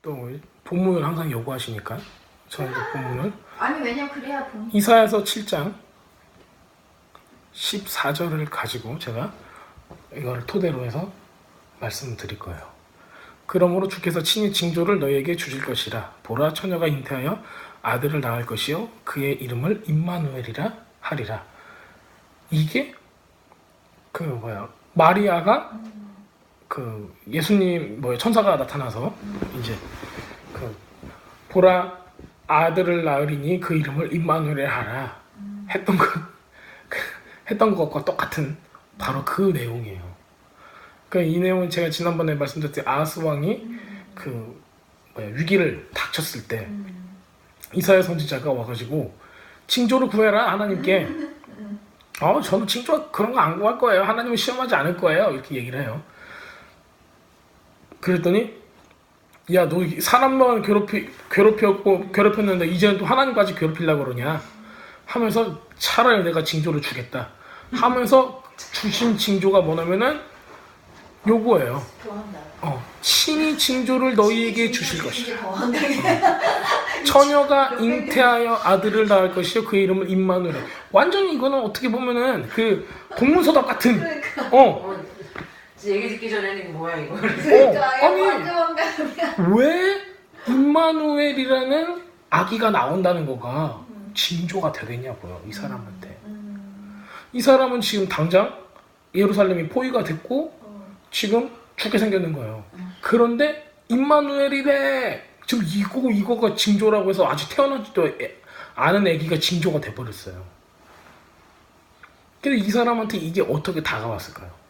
또 본문을 항상 요구하시니까 저는 그 본문을 아니 왜냐면 그래야 본. 이사야서 7장 14절을 가지고 제가 이걸 토대로 해서 말씀을 드릴 거예요. 그러므로 주께서 친히 징조를 너희에게 주실 것이라. 보라, 처녀가 잉태하여 아들을 낳을 것이요 그의 이름을 임마누엘이라 하리라. 이게 마리아가 예수님 천사가 나타나서 이제 보라, 아들을 낳으리니 그 이름을 임마누엘 하라 했던 것과 똑같은 바로 그 내용이에요. 이 내용은 제가 지난번에 말씀드렸듯이 아하스 왕이 위기를 닥쳤을 때 이사야 선지자가 와가지고 징조를 구해라 하나님께. 저는 징조 그런 거 안 구할 거예요. 하나님은 시험하지 않을 거예요. 이렇게 얘기를 해요. 그랬더니 야, 너 사람만 괴롭혔는데 이제는 또 하나님까지 괴롭히려고 그러냐 하면서 차라리 내가 징조를 주겠다 하면서 주신 징조가 뭐냐면은 요거예요. 친히 징조를 너희에게 주실 것이다. 처녀가 잉태하여 아들을 낳을 것이요 그의 이름을 임마누엘. 완전히 이거는 어떻게 보면은 동문서답 같은. 얘기 듣기 전에는 뭐야 이거. 아니 왜 임마누엘이라는 아기가 나온다는 거가 징조가 되겠냐고요, 이 사람한테. 이 사람은 지금 당장 예루살렘이 포위가 됐고 지금 죽게 생겼는 거예요. 그런데 임마누엘이래. 지금 이거가 징조라고 해서 아직 태어나지도 않은 아기가 징조가 돼버렸어요. 근데 이 사람한테 이게 어떻게 다가왔을까요?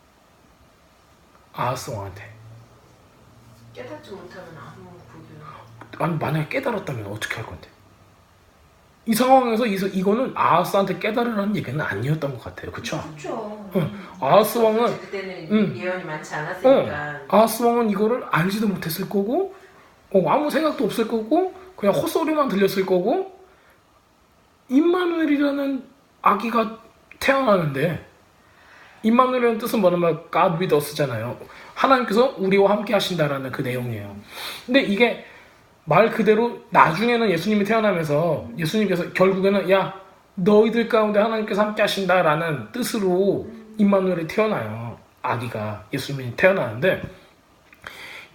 아하스 왕한테. 깨닫지 못하면 아무 구별. 아니 만약에 깨달았다면 어떻게 할 건데? 이 상황에서 이거는 아하스한테 깨달으라는 얘기는 아니었던 것 같아요. 그쵸? 그렇죠. 아하스 왕은 그때는 예언이 많지 않았으니까. 아하스 왕은 이거를 알지도 못했을 거고 아무 생각도 없을 거고 그냥 헛소리만 들렸을 거고 임마누엘이라는 아기가 태어나는데 임마누엘이라는 뜻은 뭐냐면 God with us잖아요. 하나님께서 우리와 함께 하신다라는 그 내용이에요. 근데 이게 말 그대로 나중에는 예수님이 태어나면서 예수님께서 결국에는 야 너희들 가운데 하나님께서 함께 하신다라는 뜻으로 임마누엘이 태어나요. 아기가 예수님이 태어나는데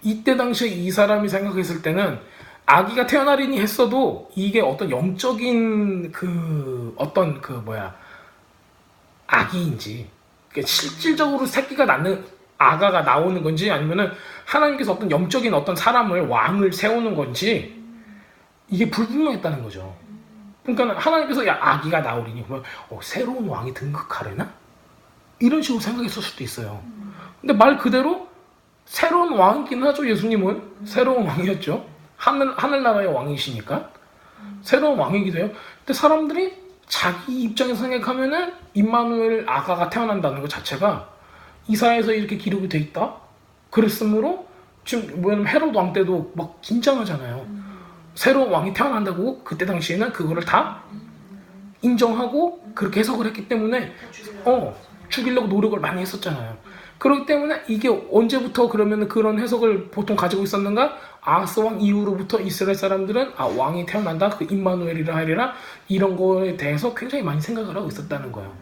이때 당시에 이 사람이 생각했을 때는 아기가 태어나리니 했어도 이게 어떤 영적인 아기인지 실질적으로 새끼가 낳는 아가가 나오는 건지 아니면은 하나님께서 어떤 영적인 어떤 사람을 왕을 세우는 건지 이게 불분명했다는 거죠. 그러니까 하나님께서 야 아기가 나오리니 그러면 새로운 왕이 등극하려나? 이런 식으로 생각했을 수도 있어요. 근데 말 그대로 새로운 왕이긴 하죠. 예수님은 새로운 왕이었죠. 하늘나라의 왕이시니까 새로운 왕이기도 해요. 근데 사람들이 자기 입장에서 생각하면은 임마누엘 아가가 태어난다는 것 자체가 이사야에서 이렇게 기록이 돼 있다. 그랬으므로 지금 뭐냐면 헤롯 왕 때도 막 긴장하잖아요. 새로운 왕이 태어난다고 그때 당시에는 그거를 다 인정하고 그렇게 해석을 했기 때문에 죽이려고 노력을 많이 했었잖아요. 그렇기 때문에 이게 언제부터 그러면 그런 해석을 보통 가지고 있었는가? 아하스 왕 이후로부터 이스라엘 사람들은 왕이 태어난다, 그 임마누엘이라 하리라 이런 거에 대해서 굉장히 많이 생각을 하고 있었다는 거예요.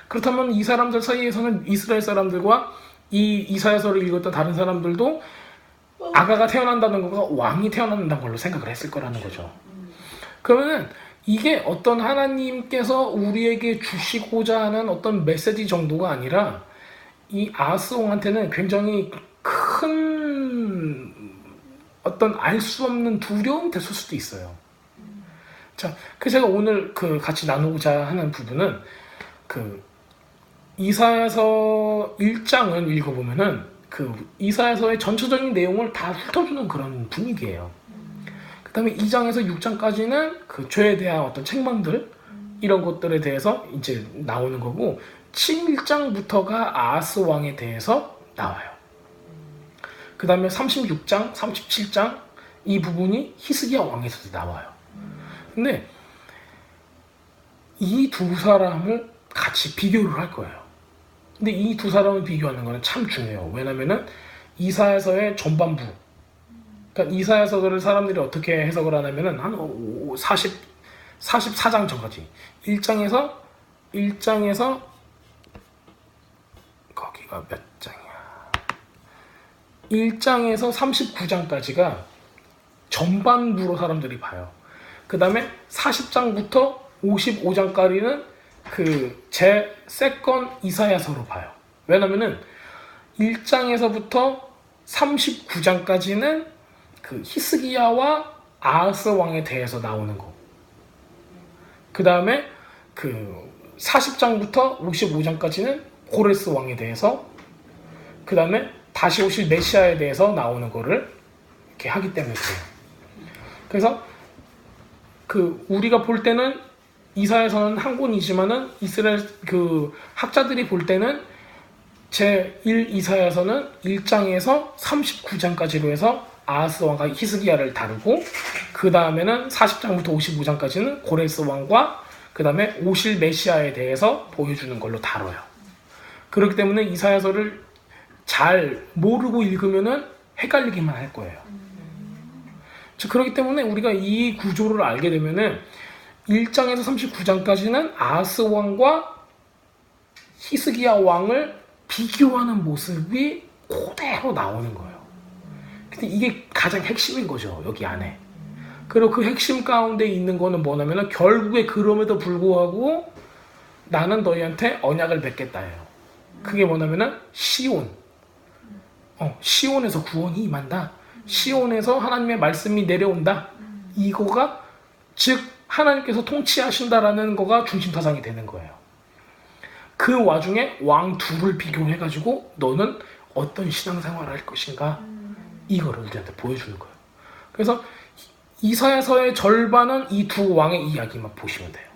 그렇다면 이 사람들 사이에서는 이스라엘 사람들과 이 이사야서를 읽었던 다른 사람들도 아가가 태어난다는 거가 왕이 태어난다는 걸로 생각을 했을 거라는 거죠. 그러면은 이게 어떤 하나님께서 우리에게 주시고자 하는 어떤 메시지 정도가 아니라 이 아하스 왕한테는 굉장히 큰 어떤 알 수 없는 두려움이 됐을 수도 있어요. 자, 제가 오늘 같이 나누고자 하는 부분은 이사야서 1장을 읽어보면은 이사야서의 전체적인 내용을 다 훑어주는 그런 분위기예요. 그 다음에 2장에서 6장까지는 죄에 대한 어떤 책망들 이런 것들에 대해서 이제 나오는 거고 7장부터가 아하스 왕에 대해서 나와요. 그 다음에 36장, 37장 이 부분이 히스기야 왕에서도 나와요. 근데 이 두 사람을 같이 비교를 할 거예요. 근데 이 두 사람을 비교하는 거는 참 중요해요. 왜냐면은 이사야서의 전반부 그러니까 이사야서를 사람들이 어떻게 해석을 하냐면은 한 44장 전까지 1장에서 거기가 몇 장이야? 1장에서 39장까지가 전반부로 사람들이 봐요. 그 다음에 40장부터 55장까지는 그 제 세컨 이사야서로 봐요. 왜냐면은 1장에서부터 39장까지는 그 히스기야와 아하스 왕에 대해서 나오는 거. 그 다음에 그 40장부터 55장까지는 고레스 왕에 대해서, 그 다음에 다시 오실 메시아에 대해서 나오는 거를 이렇게 하기 때문에 그래요. 그래서 그 우리가 볼 때는 이사야서는 한 권이지만은 이스라엘 그 학자들이 볼 때는 제1 이사야서는 1장에서 39장까지로 해서 아하스 왕과 히스기야를 다루고, 그 다음에는 40장부터 55장까지는 고레스 왕과 그 다음에 오실 메시아에 대해서 보여주는 걸로 다뤄요. 그렇기 때문에 이사야서를 잘 모르고 읽으면은 헷갈리기만 할 거예요. 그렇기 때문에 우리가 이 구조를 알게 되면은 1장에서 39장까지는 아하스 왕과 히스기야 왕을 비교하는 모습이 그대로 나오는 거예요. 근데 이게 가장 핵심인 거죠, 여기 안에. 그리고 그 핵심 가운데 있는 거는 뭐냐면은 결국에 그럼에도 불구하고 나는 너희한테 언약을 맺겠다예요. 그게 뭐냐면은 시온. 시온에서 구원이 임한다. 시온에서 하나님의 말씀이 내려온다. 이거가 즉 하나님께서 통치하신다라는 거가 중심 사상이 되는 거예요. 그 와중에 왕 둘을 비교해가지고 너는 어떤 신앙생활을 할 것인가, 이거를 우리한테 보여주는 거예요. 그래서 이사야서의 절반은 이 두 왕의 이야기만 보시면 돼요.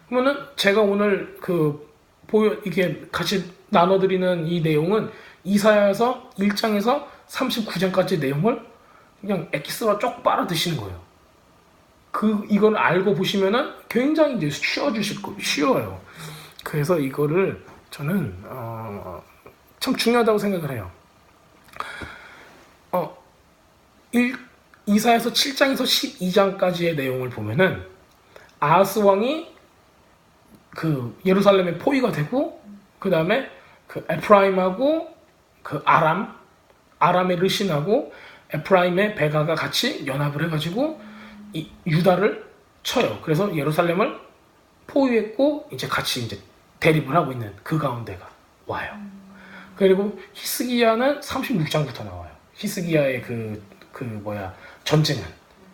그러면은 제가 오늘 이게 같이 나눠드리는 이 내용은 이사야서 1장에서 39장까지 내용을 그냥 엑기스와 쪽 빨아 드시는 거예요. 이걸 알고 보시면은 굉장히 이제 쉬워요. 그래서 이거를 저는 참 중요하다고 생각을 해요. 이사야서 7장에서 12장까지의 내용을 보면은 아하스 왕이 그 예루살렘의 포위가 되고, 그 다음에 그 에프라임하고 그 아람의 르신하고 에프라임의 베가가 같이 연합을 해가지고 이 유다를 쳐요. 그래서 예루살렘을 포위했고 이제 같이 이제 대립을 하고 있는 그 가운데가 와요. 그리고 히스기야는 36장부터 나와요. 히스기야의 전쟁은,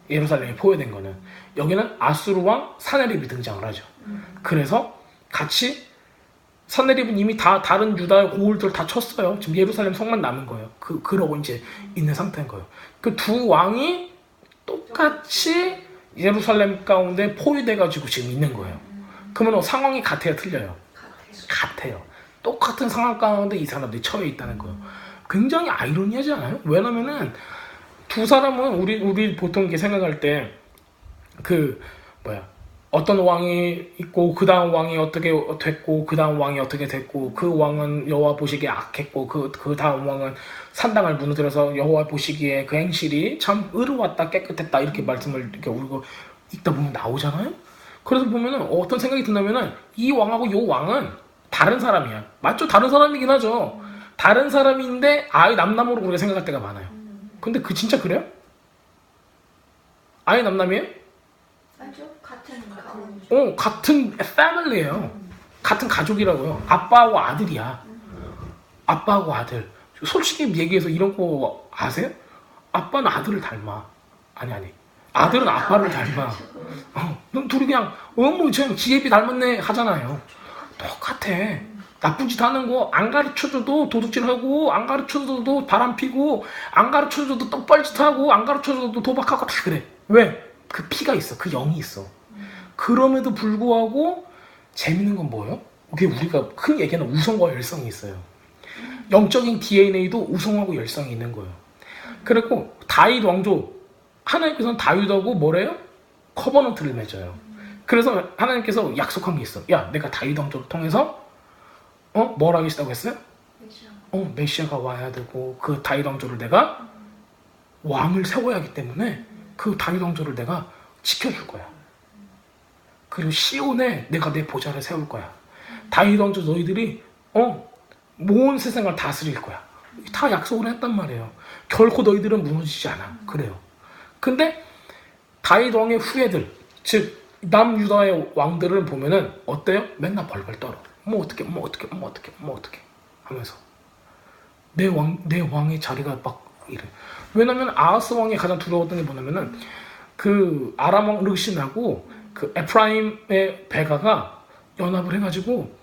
예루살렘이 포위된 거는, 여기는 아수르 왕 사네립이 등장을 하죠. 그래서 같이, 사네립은 이미 다 다른 유다의 고을들 다 쳤어요. 지금 예루살렘 성만 남은 거예요. 그러고 이제 있는 상태인 거예요. 그 두 왕이 똑같이 예루살렘 가운데 포위돼가지고 지금 있는 거예요. 그러면 상황이 같아요, 틀려요? 같아요. 똑같은 상황 가운데 이 사람들이 처해 있다는 거예요. 굉장히 아이러니하지 않아요? 왜냐면은 두 사람은 우리 보통 이렇게 생각할 때 어떤 왕이 있고 그 다음 왕이 어떻게 됐고 그 다음 왕이 어떻게 됐고 그 왕은 여호와 보시기에 악했고 그 다음 왕은 산당을 무너뜨려서 여호와 보시기에 그 행실이 참 의로웠다 깨끗했다, 이렇게 말씀을 이렇게 우리가 읽다 보면 나오잖아요. 그래서 보면은 어떤 생각이 든다면은 이 왕하고 요 왕은 다른 사람이야. 맞죠? 다른 사람이긴 하죠. 다른 사람인데 아예 남남으로 우리가 생각할 때가 많아요. 근데 진짜 그래요? 아예 남남이에요? 맞죠? 같은 같은 패밀리예요. 같은 가족이라고요. 아빠하고 아들이야. 아빠하고 아들. 솔직히 얘기해서 이런 거 아세요? 아빠는 아들을 닮아. 아니. 아들은 아빠를 닮아. 넌 둘이 그냥 그냥 지혜비 닮았네 하잖아요. 똑같아. 나쁜 짓 하는 거 안 가르쳐줘도 도둑질하고, 안 가르쳐줘도 바람피고, 안 가르쳐줘도 떡벌짓하고, 안 가르쳐줘도 도박하고 다 그래. 왜? 그 피가 있어. 그 영이 있어. 그럼에도 불구하고 재밌는 건 뭐예요? 그게 우리가 흔히 얘기하는 우성과 열성이 있어요. 영적인 DNA도 우성하고 열성이 있는 거예요. 그리고 다윗 왕조, 하나님께서는 다윗하고 뭐래요? 커버넌트를 맺어요. 그래서 하나님께서 약속한 게 있어. 야, 내가 다윗 왕조를 통해서 뭘 하겠다고 했어요? 메시아가 와야 되고 그 다윗 왕조를 내가 왕을 세워야 하기 때문에 그 다윗 왕조를 내가 지켜줄 거야. 그리고 시온에 내가 내 보좌를 세울 거야. 다윗 왕조 너희들이 온 세상을 다스릴 거야. 다 약속을 했단 말이에요. 결코 너희들은 무너지지 않아. 그래요. 근데 다윗 왕의 후예들, 즉 남유다의 왕들을 보면은 어때요? 맨날 벌벌 떨어. 뭐 어떻게 하면서 내 왕의 자리가 막 이래. 왜냐면 아하스 왕이 가장 두려웠던 게 뭐냐면은 그 아람 왕 르신하고 그 에프라임의 베가가 연합을 해가지고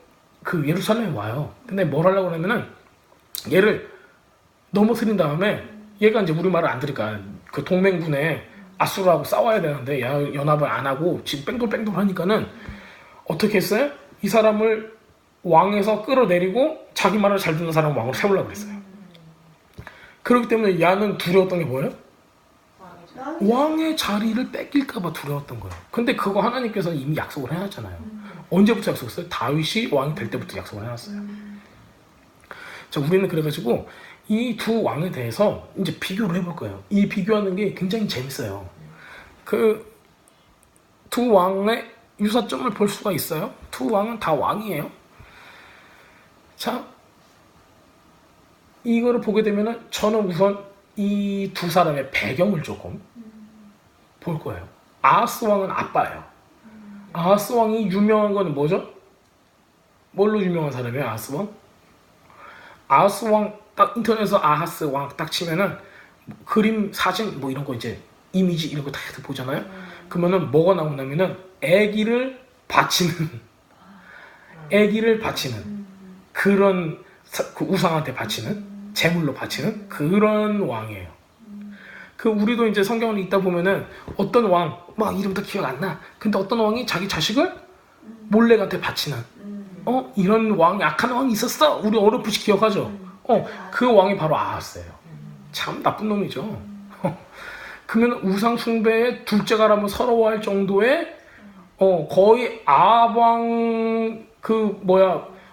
그 예루살렘에 와요. 근데 뭘 하려고 하냐면은 얘를 넘어뜨린 다음에 얘가 이제 우리 말을 안 들으니까 그 동맹군에 아수르하고 싸워야 되는데 연합을 안 하고 지금 뺑돌뺑돌 하니까는 어떻게 했어요? 이 사람을 왕에서 끌어내리고 자기 말을 잘 듣는 사람을 왕으로 세우려고 그랬어요. 그렇기 때문에 야는 두려웠던 게 뭐예요? 왕의 자리를 뺏길까봐 두려웠던 거예요. 근데 그거 하나님께서는 이미 약속을 해놨잖아요. 언제부터 약속했어요? 다윗이 왕이 될 때부터 약속을 해놨어요. 자, 우리는 그래가지고 이 두 왕에 대해서 이제 비교를 해볼 거예요. 이 비교하는 게 굉장히 재밌어요. 그 두 왕의 유사점을 볼 수가 있어요. 두 왕은 다 왕이에요. 자, 이거를 보게 되면은 저는 우선 이 두 사람의 배경을 조금 볼 거예요. 아하스 왕은 아빠예요. 아하스 왕이 유명한 거는 뭐죠? 뭘로 유명한 사람이에요, 아하스 왕? 아하스 왕 딱 인터넷에서 아하스 왕 딱 치면은 그림, 사진 뭐 이런 거 이제 이미지 이런 거 다 보잖아요. 그러면은 뭐가 나오냐면은 아기를 바치는 그런 그 우상한테 바치는 제물로 바치는 그런 왕이에요. 그 우리도 이제 성경을 읽다 보면은 어떤 왕 막 이름도 기억 안 나. 근데 어떤 왕이 자기 자식을 몰렉한테 바치는 이런 왕 악한 왕이 있었어. 우리 어렴풋이 기억하죠. 그 왕이 바로 아하스예요. 참 나쁜 놈이죠. 그러면 우상 숭배의 둘째가라면 서러워할 정도의 거의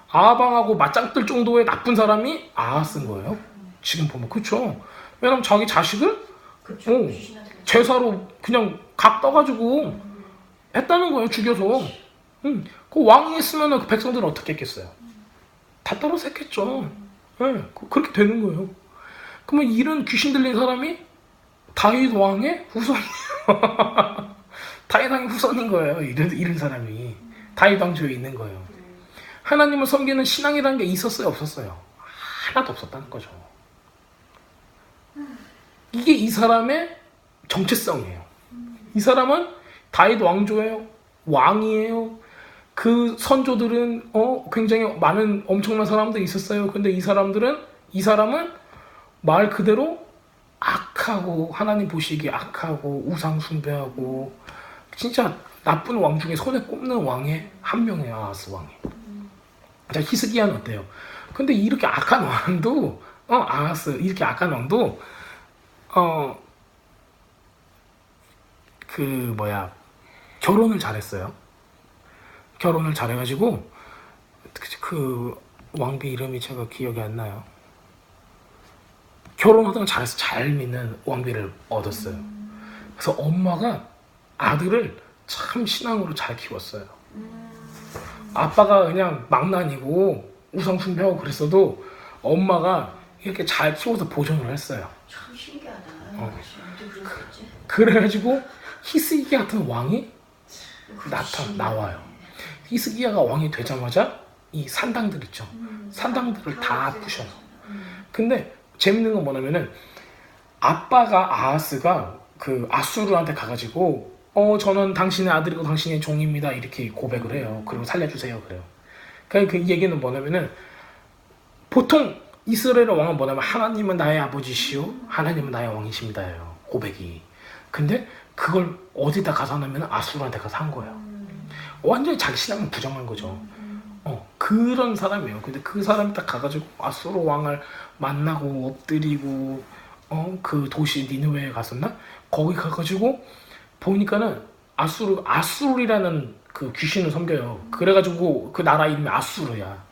아방하고 맞짱 뜰 정도의 나쁜 사람이 아하스인 거예요. 지금 보면 그렇죠. 왜냐면 자기 자식을 제사로 그냥 각 떠가지고 했다는 거예요. 죽여서. 그 왕이 했으면 그 백성들은 어떻게 했겠어요? 다 떨어서 했겠죠. 그렇게 되는 거예요. 그러면 이런 귀신 들린 사람이 다윗 왕의 후손이에요. 다윗 왕의 후손인 거예요. 이런 사람이 다윗 왕조에 있는 거예요. 하나님을 섬기는 신앙이라는 게 있었어요, 없었어요? 하나도 없었다는 거죠. 이게 이 사람의 정체성이에요. 이 사람은 다윗 왕조예요. 왕이에요. 그 선조들은 굉장히 많은 엄청난 사람들이 있었어요. 근데 이 사람은 말 그대로 악하고 하나님 보시기에 악하고 우상 숭배하고 진짜 나쁜 왕 중에 손에 꼽는 왕의 한 명이에요. 아하스 왕이. 자, 히스기야는 어때요? 근데 이렇게 악한 왕도 아하스 이렇게 악한 왕도 결혼을 잘했어요. 결혼을 잘해가지고 그 왕비 이름이 제가 기억이 안 나요. 결혼하다가 잘해서 잘 믿는 왕비를 얻었어요. 그래서 엄마가 아들을 참 신앙으로 잘 키웠어요. 아빠가 그냥 망나니고 우상 숭배하고 그랬어도 엄마가 이렇게 잘 키워서 보존을 했어요. 참 신기하다. 언제 그런 거지? 그래가지고 히스기야 같은 왕이 나와요. 히스기야가 왕이 되자마자 이 산당들 있죠. 산당들을 다 부셔요. 근데 재밌는 건 뭐냐면은 아빠가 아하스가 그 아수르한테 가가지고 저는 당신의 아들이고 당신의 종입니다 이렇게 고백을 해요. 그리고 살려주세요 그래요. 그러니까 그 얘기는 뭐냐면은 보통 이스라엘의 왕은 뭐냐면 하나님은 나의 아버지시오 하나님은 나의 왕이십니다예요. 고백이. 근데 그걸 어디다 가서 하냐면 아수르한테 가서 한 거예요. 완전히 자기 신앙을 부정한 거죠. 그런 사람이에요. 근데 그 사람이 딱 가가지고 아수르 왕을 만나고 엎드리고 그 도시 니느웨에 갔었나? 거기 가가지고 보니까는 아수르라는 그 귀신을 섬겨요. 그래가지고 그 나라 이름이 아수르야.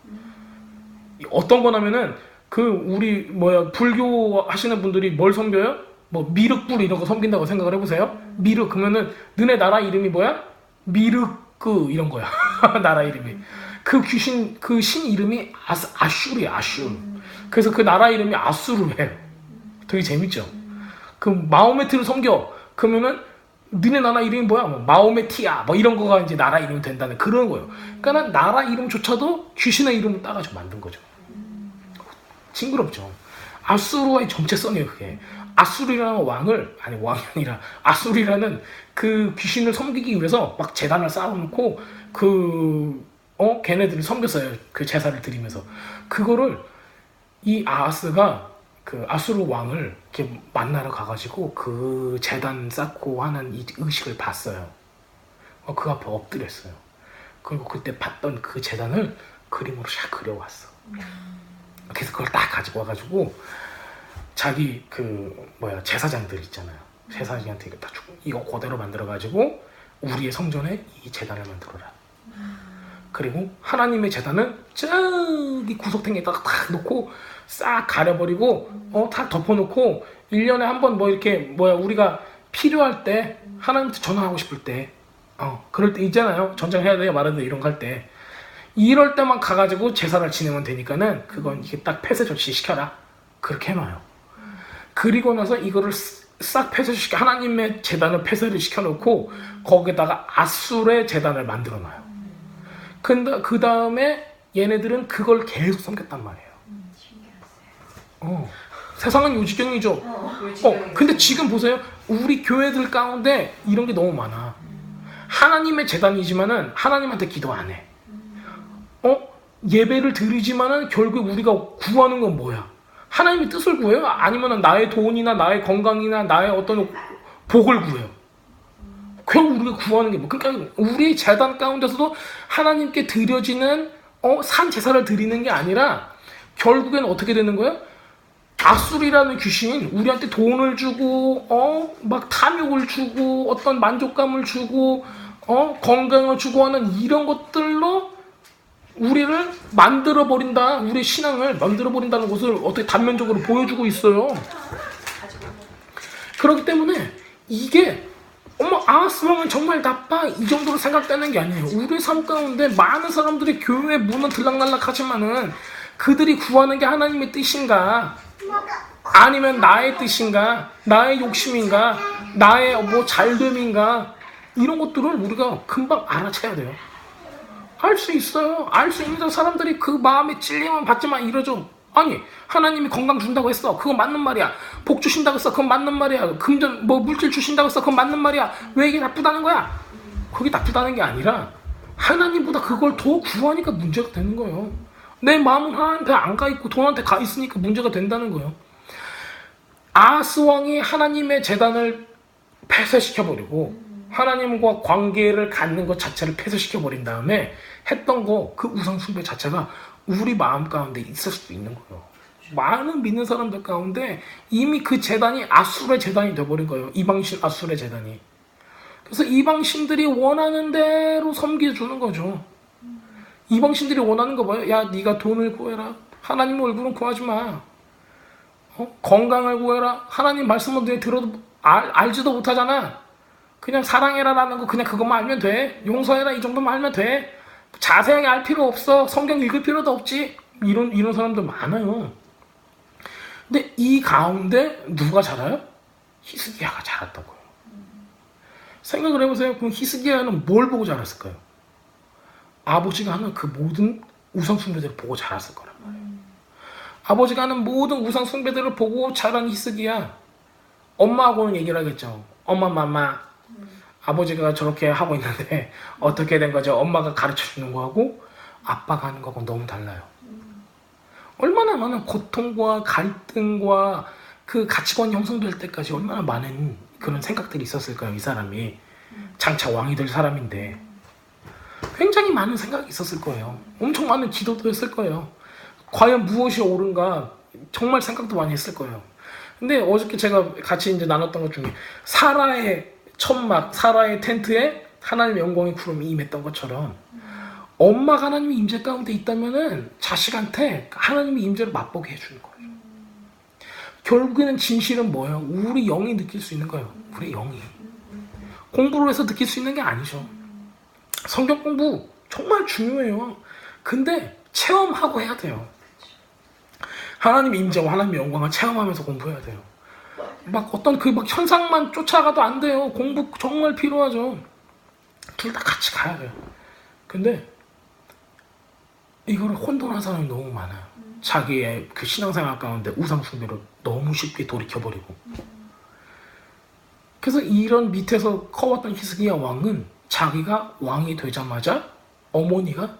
어떤 거냐면은 그 우리 불교 하시는 분들이 뭘 섬겨요? 뭐 미륵불 이런 거 섬긴다고 생각을 해보세요. 미륵 그러면은 너네 나라 이름이 뭐야? 미륵그 이런 거야. 나라 이름이. 그 귀신 그 신 이름이 아슈르야 아슈르. 그래서 그 나라 이름이 아수르예요. 되게 재밌죠. 그 마호메트를 섬겨 그러면은 너네 나라 이름이 뭐야? 뭐 마호메티야 뭐 이런 거가 이제 나라 이름이 된다는 그런 거예요. 그러니까 나라 이름조차도 귀신의 이름을 따가지고 만든 거죠. 징그럽죠. 아수르와의 정체성이에요 그게. 아수르라는 왕을 아니 왕이 아니라 아수르라는 그 귀신을 섬기기 위해서 막 제단을 쌓아놓고 걔네들을 섬겼어요. 그 제사를 드리면서 그거를 이 아하스가 그 아수르 왕을 이렇게 만나러 가가지고 그 제단 쌓고 하는 이 의식을 봤어요. 그 앞에 엎드렸어요. 그리고 그때 봤던 그 제단을 그림으로 샥 그려왔어. 그래서 그걸 딱 가지고 와가지고 자기 제사장들 있잖아요. 제사장한테 이거 그대로 만들어가지고 우리의 성전에 이 제단을 만들어라. 그리고 하나님의 제단은 저기 구석탱이에다가 딱 놓고 싹 가려버리고 다 덮어놓고 1년에 한 번 우리가 필요할 때 하나님한테 전화하고 싶을 때 그럴 때 있잖아요. 전쟁해야 돼요 말아야 돼요 이런 거 할 때 이럴 때만 가가지고 제사를 지내면 되니까는 그건 이게 딱 폐쇄 조치 시켜라 그렇게 해놔요. 그리고 나서 이거를 싹 폐쇄시켜 하나님의 제단을 폐쇄를 시켜놓고 거기다가 아술의 제단을 만들어놔요. 근데 그 다음에 얘네들은 그걸 계속 섬겼단 말이에요. 세상은 요지경이죠. 근데 지금 보세요. 우리 교회들 가운데 이런 게 너무 많아. 하나님의 제단이지만은 하나님한테 기도 안 해. 예배를 드리지만은 결국 우리가 구하는 건 뭐야? 하나님의 뜻을 구해요? 아니면은 나의 돈이나 나의 건강이나 나의 어떤 복을 구해요? 결국 우리가 구하는 게 뭐? 그러니까 우리 제단 가운데서도 하나님께 드려지는 산 제사를 드리는 게 아니라 결국엔 어떻게 되는 거예요? 아술이라는 귀신 우리한테 돈을 주고 막 탐욕을 주고 어떤 만족감을 주고 건강을 주고 하는 이런 것들로 우리를 만들어버린다. 우리의 신앙을 만들어버린다는 것을 어떻게 단면적으로 보여주고 있어요. 그렇기 때문에 이게 아하스 왕은 정말 나빠 이 정도로 생각되는 게 아니에요. 우리 삶 가운데 많은 사람들이 교회 문은 들락날락 하지만은 그들이 구하는 게 하나님의 뜻인가 아니면 나의 뜻인가 나의 욕심인가 나의 잘됨인가 이런 것들을 우리가 금방 알아채야 돼요. 알 수 있어요. 알 수 있는 사람들이 그 마음에 찔림은 받지만 이러죠. 아니 하나님이 건강 준다고 했어. 그건 맞는 말이야. 복 주신다고 했어. 그건 맞는 말이야. 금전 물질 주신다고 했어. 그건 맞는 말이야. 왜 이게 나쁘다는 거야? 그게 나쁘다는 게 아니라 하나님보다 그걸 더 구하니까 문제가 되는 거예요. 내 마음은 하나님한테 안 가 있고 돈한테 가 있으니까 문제가 된다는 거예요. 아하스 왕이 하나님의 제단을 폐쇄시켜버리고 하나님과 관계를 갖는 것 자체를 폐쇄시켜버린 다음에 했던 그 우상 숭배 자체가 우리 마음 가운데 있을 수도 있는 거예요. 많은 믿는 사람들 가운데 이미 그 제단이 아술의 제단이 되어버린 거예요. 이방신 아술의 제단이. 그래서 이방신들이 원하는 대로 섬겨주는 거죠. 이방신들이 원하는 거 뭐예요? 야 네가 돈을 구해라. 하나님 얼굴은 구하지 마. 건강을 구해라. 하나님 말씀은 내 들어도 알지도 못하잖아. 그냥 사랑해라라는 거 그냥 그것만 알면 돼. 용서해라 이 정도만 알면 돼. 자세하게 알 필요 없어. 성경 읽을 필요도 없지. 이런 사람들 많아요. 근데 이 가운데 누가 자라요? 히스기야가 자랐던 거예요. 생각을 해보세요. 그럼 히스기야는 뭘 보고 자랐을까요? 아버지가 하는 그 모든 우상 숭배들을 보고 자랐을 거란 말이에요. 아버지가 하는 모든 우상 숭배들을 보고 자란 히스기야. 엄마하고는 얘기를 하겠죠. 엄마 아버지가 저렇게 하고 있는데 어떻게 된 거죠? 엄마가 가르쳐주는 거하고 아빠가 하는 거하고 너무 달라요. 얼마나 많은 고통과 갈등과 그 가치관이 형성될 때까지 얼마나 많은 그런 생각들이 있었을까요? 이 사람이 장차 왕이 될 사람인데 굉장히 많은 생각이 있었을 거예요. 엄청 많은 기도도 했을 거예요. 과연 무엇이 옳은가 정말 생각도 많이 했을 거예요. 근데 어저께 제가 같이 이제 나눴던 것 중에 사라의 천막, 사라의 텐트에 하나님의 영광의 구름이 임했던 것처럼 엄마가 하나님의 임재 가운데 있다면은 자식한테 하나님의 임재를 맛보게 해주는 거예요. 결국에는 진실은 뭐예요? 우리 영이 느낄 수 있는 거예요. 우리 영이. 공부를 해서 느낄 수 있는 게 아니죠. 성경 공부 정말 중요해요. 근데 체험하고 해야 돼요. 하나님의 임재와 하나님의 영광을 체험하면서 공부해야 돼요. 막 어떤 그 막 현상만 쫓아가도 안 돼요. 공부 정말 필요하죠. 둘 다 같이 가야 돼요. 근데 이거를 혼돈한 사람이 너무 많아요. 자기의 그 신앙생활 가운데 우상숭배를 너무 쉽게 돌이켜버리고. 그래서 이런 밑에서 커왔던 히스기야 왕은 자기가 왕이 되자마자 어머니가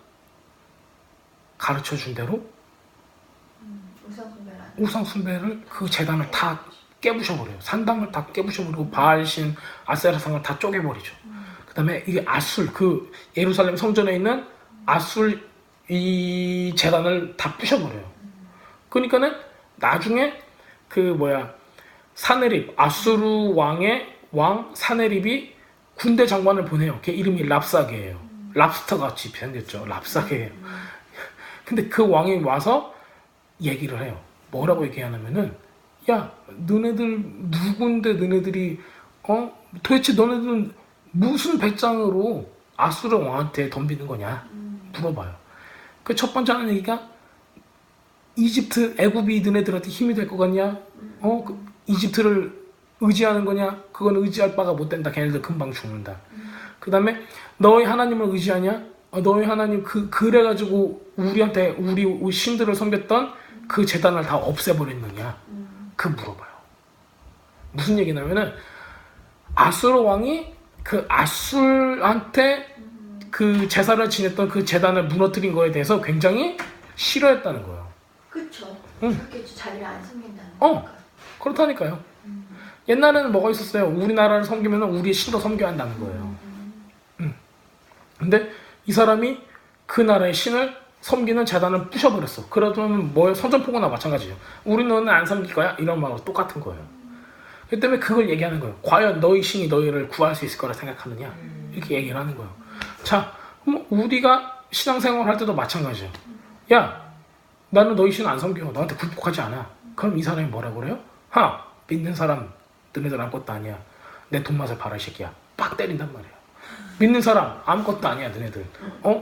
가르쳐준 대로 우상숭배를 그 제단을 다 깨부셔버려요. 산당을 다 깨부셔버리고 바알신, 아세라상을 다 쪼개버리죠. 그 다음에 이게 아술, 그 예루살렘 성전에 있는 아술 이 제단을 다 부셔버려요. 그러니까는 나중에 그 사네립, 아수르 왕의 왕 사네립이 군대 장관을 보내요. 걔 이름이 랍사게예요. 랍스터 같이 생겼죠. 랍사게예요. 근데 그 왕이 와서 얘기를 해요. 뭐라고 얘기하냐면은, 야, 너네들 누군데 너네들이 도대체 너네들은 무슨 배짱으로 아수르 왕한테 덤비는 거냐 물어봐요. 그 첫 번째 하는 얘기가 이집트, 애굽이 너네들한테 힘이 될 것 같냐? 그 이집트를 의지하는 거냐? 그건 의지할 바가 못 된다. 걔네들 금방 죽는다. 그 다음에 너희 하나님을 의지하냐? 너희 하나님 그래가지고 우리한테 우리 신들을 섬겼던 그 제단을 다 없애버렸느냐? 그 물어봐요. 무슨 얘기냐면은 아수르 왕이 그 아술한테 그 제사를 지냈던 그 제단을 무너뜨린 거에 대해서 굉장히 싫어했다는 거예요. 그쵸. 응. 그렇게 자기를 안 섬긴다는 거니까. 그렇다니까요. 옛날에는 뭐가 있었어요? 우리나라를 섬기면 우리의 신도 섬겨야 한다는 거예요. 근데 이 사람이 그 나라의 신을 섬기는 제단을 부셔버렸어. 그러면 선전포고나 마찬가지예요. 우리는 안 섬길 거야? 이런 말로 똑같은 거예요. 그 때문에 그걸 얘기하는 거예요. 과연 너희 신이 너희를 구할 수 있을 거라 생각하느냐? 이렇게 얘기를 하는 거예요. 자, 그럼 우리가 신앙생활 할 때도 마찬가지예요. 야, 나는 너희 신 안 섬겨. 너한테 굴복하지 않아. 그럼 이 사람이 뭐라고 그래요? 믿는 사람 너네들 아무것도 아니야. 내 돈맛을 봐라 이 새끼야. 빡 때린단 말이에요. 믿는 사람 아무것도 아니야 너네들.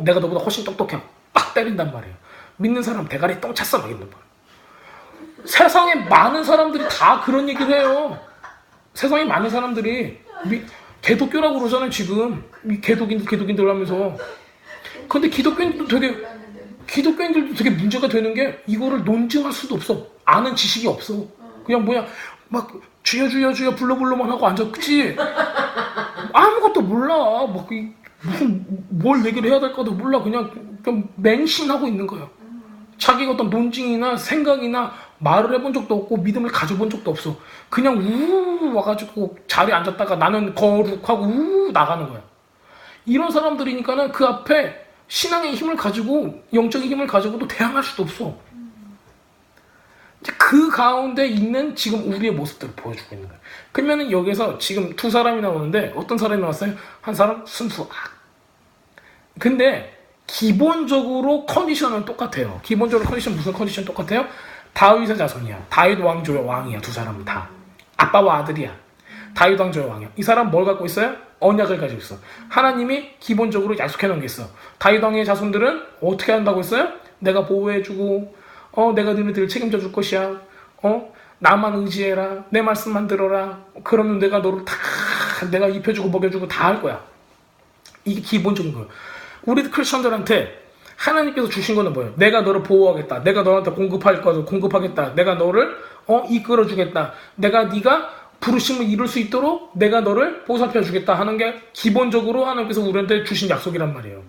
내가 너보다 훨씬 똑똑해. 빡 때린단 말이에요. 믿는 사람 대가리 똥 찼어 막 이런단 말이에요. 세상에 많은 사람들이 다 그런 얘기를 해요. 세상에 많은 사람들이 개독교라고 그러잖아요 지금. 개독인들 하면서. 근데 기독교인들도 되게 문제가 되는 게 이거를 논증할 수도 없어. 아는 지식이 없어. 그냥 막 주여 불러만 하고 앉았지. 아무것도 몰라. 무슨 뭘 얘기를 해야 될까도 몰라. 그냥 맹신하고 있는 거예요. 자기가 어떤 논증이나 생각이나 말을 해본 적도 없고 믿음을 가져본 적도 없어. 그냥 우 와가지고 자리에 앉았다가 나는 거룩하고 우 나가는 거야. 이런 사람들이니까는 그 앞에 신앙의 힘을 가지고 영적인 힘을 가지고도 대항할 수도 없어. 그 가운데 있는 지금 우리의 모습들을 보여주고 있는 거예요. 그러면은 여기서 지금 두 사람이 나오는데 어떤 사람이 나왔어요? 한 사람 순수 악. 근데 기본적으로 컨디션은 똑같아요. 기본적으로 무슨 컨디션 똑같아요? 다윗의 자손이야. 다윗 왕조의 왕이야. 두 사람은 다. 아빠와 아들이야. 다윗 왕조의 왕이야. 이 사람 뭘 갖고 있어요? 언약을 가지고 있어. 하나님이 기본적으로 약속해 놓은 게 있어. 다윗 왕의 자손들은 어떻게 한다고 했어요? 내가 보호해주고 내가 너희들을 책임져 줄 것이야. 나만 의지해라. 내 말씀만 들어라. 그러면 내가 너를 다 내가 입혀주고 먹여주고 다 할 거야. 이게 기본적인 거예요. 우리 크리스천들한테 하나님께서 주신 거는 뭐예요? 내가 너를 보호하겠다. 내가 너한테 공급하겠다. 내가 너를 이끌어주겠다. 네가 부르심을 이룰 수 있도록 내가 너를 보살펴주겠다 하는 게 기본적으로 하나님께서 우리한테 주신 약속이란 말이에요.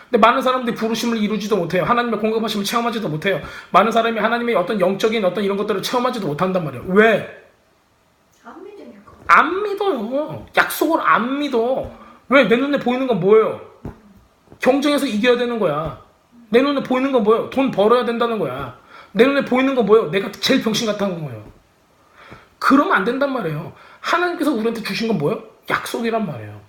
근데 많은 사람들이 부르심을 이루지도 못해요. 하나님의 공급하심을 체험하지도 못해요. 많은 사람이 하나님의 어떤 영적인 어떤 이런 것들을 체험하지도 못한단 말이에요. 왜? 안 믿으니까. 안 믿어요. 약속을 안 믿어. 왜? 내 눈에 보이는 건 뭐예요? 경쟁에서 이겨야 되는 거야. 내 눈에 보이는 건 뭐예요? 돈 벌어야 된다는 거야. 내 눈에 보이는 건 뭐예요? 내가 제일 병신 같다는 거예요. 그러면 안 된단 말이에요. 하나님께서 우리한테 주신 건 뭐예요? 약속이란 말이에요.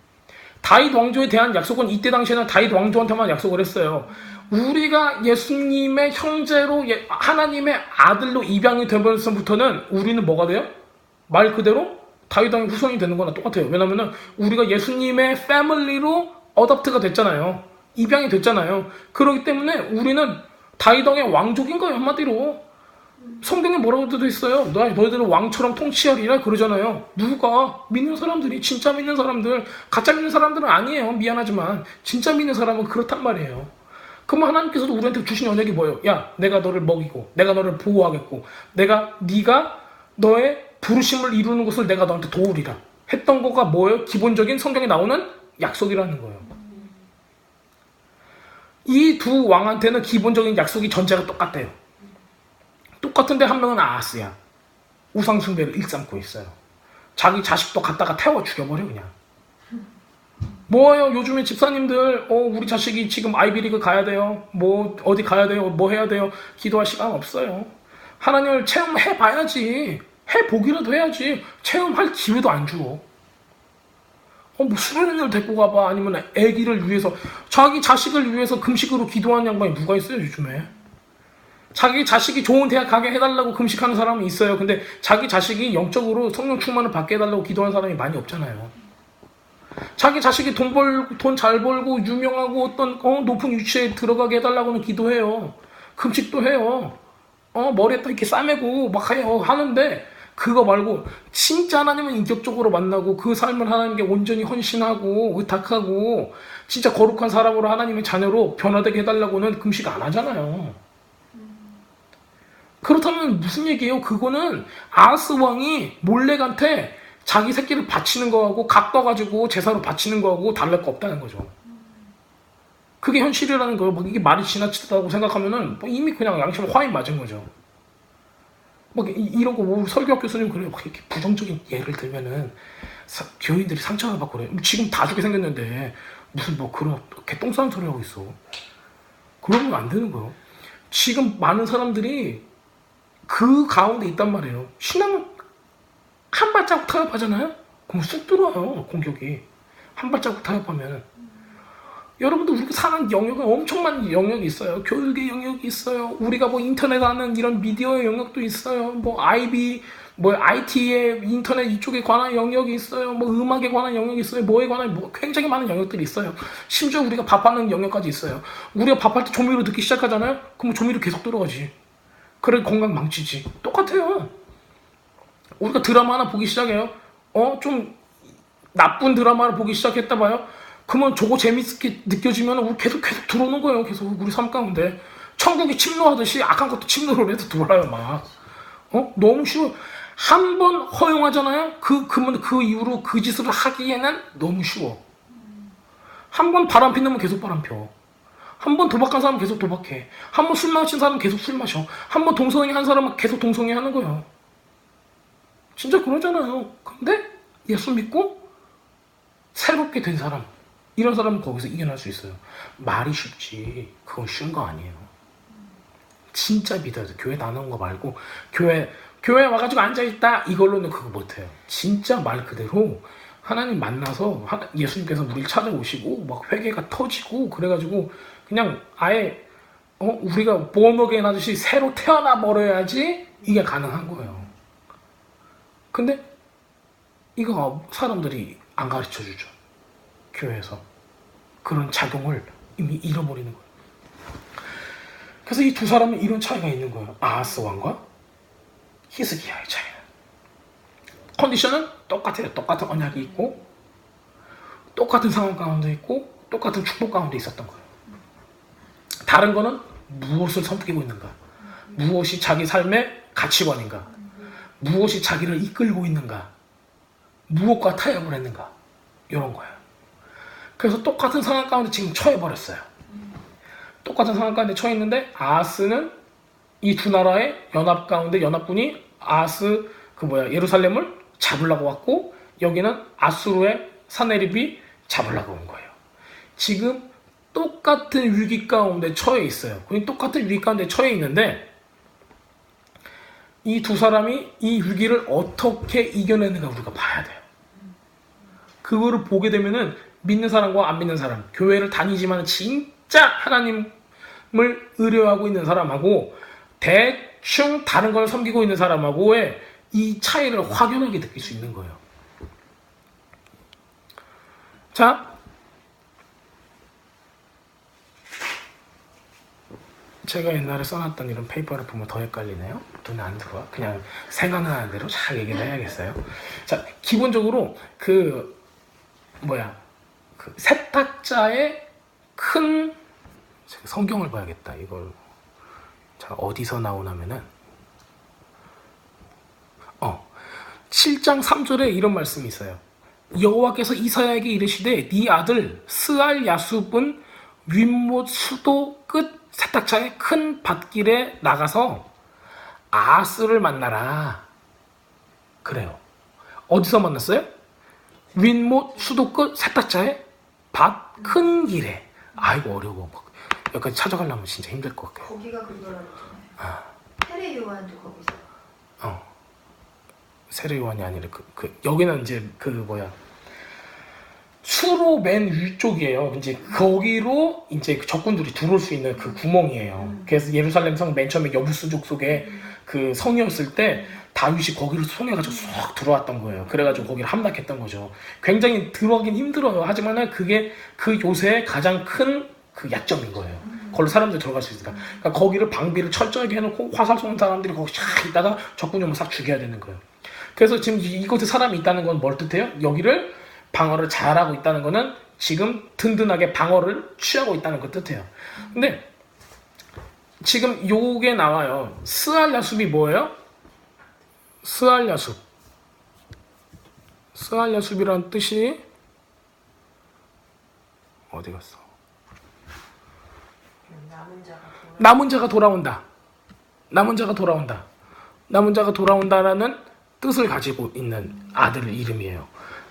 다윗 왕조에 대한 약속은 이때 당시에는 다윗 왕조한테만 약속을 했어요. 우리가 예수님의 형제로 하나님의 아들로 입양이 되면서부터는 우리는 뭐가 돼요? 말 그대로 다윗 왕의 후손이 되는 거나 똑같아요. 왜냐면은 우리가 예수님의 패밀리로 어답트가 됐잖아요. 입양이 됐잖아요. 그렇기 때문에 우리는 다윗 왕의 왕족인 거예요. 한마디로. 성경에 뭐라고 돼 있어요? 너희들은 왕처럼 통치하리라 그러잖아요. 누가? 믿는 사람들이, 진짜 믿는 사람들. 가짜 믿는 사람들은 아니에요. 미안하지만 진짜 믿는 사람은 그렇단 말이에요. 그러면 하나님께서도 우리한테 주신 언약이 뭐예요? 야, 내가 너를 먹이고 내가 너를 보호하겠고 네가 너의 부르심을 이루는 것을 내가 너한테 도우리라 했던 거가 뭐예요? 기본적인 성경에 나오는 약속이라는 거예요. 이 두 왕한테는 기본적인 약속이 전제가 똑같대요. 똑같은데 한 명은 아하스야. 우상숭배를 일삼고 있어요. 자기 자식도 갖다가 태워 죽여버려 그냥. 뭐예요? 요즘에 집사님들 우리 자식이 지금 아이비리그 가야 돼요. 뭐 어디 가야 돼요. 뭐 해야 돼요. 기도할 시간 없어요. 하나님을 체험해봐야지. 해보기라도 해야지. 체험할 기회도 안 줘. 뭐 수련회를 데리고 가봐. 아니면 아기를 위해서 자기 자식을 위해서 금식으로 기도하는 양반이 누가 있어요 요즘에. 자기 자식이 좋은 대학 가게 해달라고 금식하는 사람이 있어요. 근데 자기 자식이 영적으로 성령 충만을 받게 해달라고 기도하는 사람이 많이 없잖아요. 자기 자식이 돈 잘 벌고 유명하고 어떤 높은 위치에 들어가게 해달라고는 기도해요. 금식도 해요. 머리에다 이렇게 싸매고 막 해요. 하는데 그거 말고 진짜 하나님을 인격적으로 만나고 그 삶을 하나님께 온전히 헌신하고 의탁하고 진짜 거룩한 사람으로 하나님의 자녀로 변화되게 해달라고는 금식 안 하잖아요. 그렇다면 무슨 얘기예요? 그거는 아하스 왕이 몰렉한테 자기 새끼를 바치는 거하고 갚아가지고 제사로 바치는 거하고 다를 거 없다는 거죠. 그게 현실이라는 거예요. 뭐 이게 말이 지나치다고 생각하면은 뭐 이미 그냥 양심 화인 맞은 거죠. 이런 거 뭐 설교학 교수님 그래요. 막 이렇게 부정적인 예를 들면은 교인들이 상처를 받고 그래. 지금 다 죽게 생겼는데 무슨 뭐 그런 개똥 싸는 소리 하고 있어. 그러면 안 되는 거예요. 지금 많은 사람들이 그 가운데 있단 말이에요. 신앙은 한 발자국 타협하잖아요? 그럼 쑥 들어와요, 공격이. 한 발자국 타협하면. 여러분들 우리가 사는 영역은 엄청 많은 영역이 있어요. 교육의 영역이 있어요. 우리가 뭐 인터넷 하는 이런 미디어의 영역도 있어요. 뭐 IT의 인터넷 이쪽에 관한 영역이 있어요. 뭐 음악에 관한 영역이 있어요. 뭐에 관한 굉장히 많은 영역들이 있어요. 심지어 우리가 밥하는 영역까지 있어요. 우리가 밥할 때 조미료 넣기 시작하잖아요? 그럼 조미료 계속 들어가지. 그래 건강 망치지. 똑같아요. 우리가 드라마 하나 보기 시작해요. 좀 나쁜 드라마를 보기 시작했다 봐요. 그러면 저거 재밌게 느껴지면 우리 계속 들어오는 거예요. 계속 우리 삶 가운데. 천국이 침노하듯이 악한 것도 침노를 해서 들어와요 막. 너무 쉬워. 한 번 허용하잖아요. 그 이후로 그 짓을 하기에는 너무 쉬워. 한 번 바람 피우면 계속 바람 펴. 한 번 도박한 사람은 계속 도박해. 한 번 술 마신 사람은 계속 술 마셔. 한 번 동성애 한 사람은 계속 동성애 하는 거예요. 진짜 그러잖아요. 근데 예수 믿고 새롭게 된 사람, 이런 사람은 거기서 이겨낼 수 있어요. 말이 쉽지 그건 쉬운 거 아니에요. 진짜 믿어야 돼. 교회 나누는 거 말고 교회 와가지고 앉아있다 이걸로는 그거 못해요. 진짜 말 그대로 하나님 만나서 예수님께서 우리를 찾아오시고 막 회개가 터지고 그래가지고 그냥 아예 우리가 보험어게인 하듯이 새로 태어나 버려야지 이게 가능한 거예요. 근데 이거 사람들이 안 가르쳐주죠. 교회에서 그런 작용을 이미 잃어버리는 거예요. 그래서 이 두 사람은 이런 차이가 있는 거예요. 아하스 왕과 히스기야의 차이는. 컨디션은 똑같아요. 똑같은 언약이 있고 똑같은 상황 가운데 있고 똑같은 축복 가운데 있었던 거예요. 다른 거는 무엇을 섬기고 있는가, 무엇이 자기 삶의 가치관인가, 무엇이 자기를 이끌고 있는가, 무엇과 타협을 했는가, 이런 거예요. 그래서 똑같은 상황 가운데 지금 처해버렸어요. 똑같은 상황 가운데 처했는데 아하스는 이 두 나라의 연합 가운데 연합군이 아하스 예루살렘을 잡으려고 왔고 여기는 아수르의 사네립이 잡으려고 온 거예요. 지금 똑같은 위기 가운데 처해 있어요. 똑같은 위기 가운데 처해 있는데 이 두 사람이 이 위기를 어떻게 이겨내는가 우리가 봐야 돼요. 그거를 보게 되면은 믿는 사람과 안 믿는 사람, 교회를 다니지만 진짜 하나님을 의뢰하고 있는 사람하고 대충 다른 걸 섬기고 있는 사람하고의 이 차이를 확연하게 느낄 수 있는 거예요. 자, 제가 옛날에 써놨던 이런 페이퍼를 보면 더 헷갈리네요. 눈에 안 들어와. 그냥 생각나는 대로 잘 얘기를 해야겠어요. 자, 기본적으로 그 세탁자의 큰 성경을 봐야겠다. 이걸 자 어디서 나오냐면은 7장 3절에 이런 말씀이 있어요. 여호와께서 이사야에게 이르시되 네 아들 스알 야숲은 윗못 수도 끝 세탁자의 큰 밭길에 나가서 아하스를 만나라. 그래요. 어디서 만났어요? 윗못 수도 끝 세탁자의 밭 큰 길에. 아이고 어려워. 여기까지 찾아가려면 진짜 힘들 것 같아요. 거기가 그거라고 했잖아요. 세례 요한도 거기서. 세례 요한이 아니라 여기는 이제 수로 맨 위쪽이에요. 이제 거기로 이제 적군들이 들어올 수 있는 그 구멍이에요. 그래서 예루살렘 성 맨 처음에 여부수족 속에 그 성이었을 때 다윗이 거기를 통해가지고 쏙 들어왔던 거예요. 그래가지고 거기를 함락했던 거죠. 굉장히 들어가긴 힘들어요. 하지만은 그게 그 요새의 가장 큰 그 약점인 거예요. 거기로 사람들이 들어갈 수 있으니까. 그러니까 거기를 방비를 철저하게 해놓고 화살 쏘는 사람들이 거기 쫙 있다가 적군이 오면 싹 죽여야 되는 거예요. 그래서 지금 이곳에 사람이 있다는 건 뭘 뜻해요? 여기를 방어를 잘하고 있다는 거는 지금 든든하게 방어를 취하고 있다는 걸 뜻해요. 근데 지금 요게 나와요. 스알 야숲이 뭐예요? 스알 야숲. 스알 야숲이라는 뜻이 어디 갔어? 남은 자가 돌아온다. 남은 자가 돌아온다. 남은 자가 돌아온다라는 뜻을 가지고 있는 아들 이름이에요.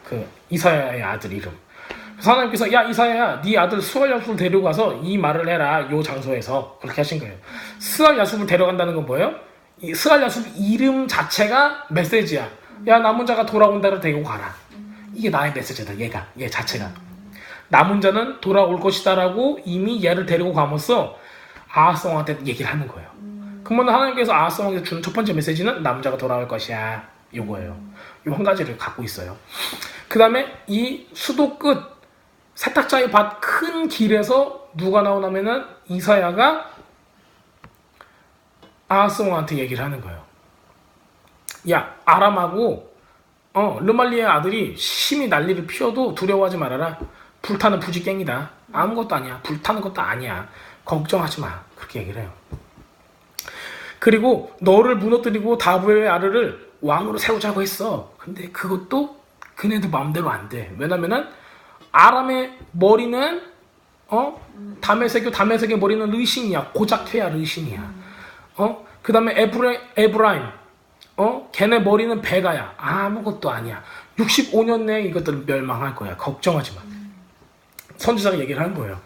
그 이사야의 아들 이름. 그래서 하나님께서 야 이사야야 네 아들 스알 야숲을 데려가서 이 말을 해라. 요 장소에서 그렇게 하신 거예요. 스알 야숲을 데려간다는 건 뭐예요? 이 스알 야숲 이름 자체가 메시지야. 야 남은 자가 돌아온다를 데리고 가라. 이게 나의 메시지다. 얘 자체가. 남은 자는 돌아올 것이다라고 이미 얘를 데리고 가면서 아하스왕한테 얘기를 하는 거예요. 그러면 하나님께서 아하스왕에게 주는 첫 번째 메시지는 남자가 돌아올 것이야. 요거예요. 요 한 가지를 갖고 있어요. 그 다음에 이 수도 끝 세탁자의 밭 큰 길에서 누가 나오냐면은 이사야가 아하스왕한테 얘기를 하는 거예요. 야 아람하고 르말리의 아들이 심히 난리를 피워도 두려워하지 말아라. 불타는 부지깽이다. 아무것도 아니야. 불타는 것도 아니야. 걱정하지 마. 그렇게 얘기를 해요. 그리고 너를 무너뜨리고 다브의 아르를 왕으로 세우자고 했어. 근데 그것도 그네들 마음대로 안 돼. 왜냐면은 아람의 머리는 다메섹의 머리는 르신이야. 고작퇴야 르신이야. 그 다음에 에브라임 걔네 머리는 베가야. 아무것도 아니야. 65년 내에 이것들은 멸망할 거야. 걱정하지 마. 선지자가 얘기를 하는 거예요.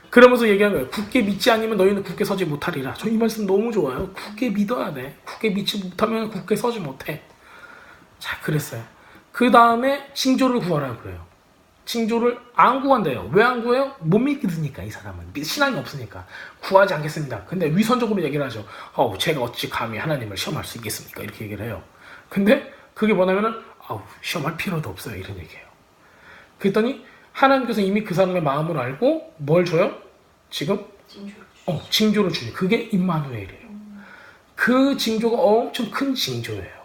그러면서 얘기하는 거예요. 굳게 믿지 않으면 너희는 굳게 서지 못하리라. 저 이 말씀 너무 좋아요. 굳게 믿어야 돼. 굳게 믿지 못하면 굳게 서지 못해. 자, 그랬어요. 그 다음에 징조를 구하라 그래요. 징조를 안 구한대요. 왜 안 구해요? 못 믿으니까 이 사람은. 신앙이 없으니까. 구하지 않겠습니다. 근데 위선적으로 얘기를 하죠. 제가 어찌 감히 하나님을 시험할 수 있겠습니까? 이렇게 얘기를 해요. 근데 그게 뭐냐면은 시험할 필요도 없어요. 이런 얘기예요. 그랬더니 하나님께서 이미 그 사람의 마음을 알고 뭘 줘요? 지금? 징조를 주니. 그게 임마누엘이에요. 그 징조가 엄청 큰 징조예요.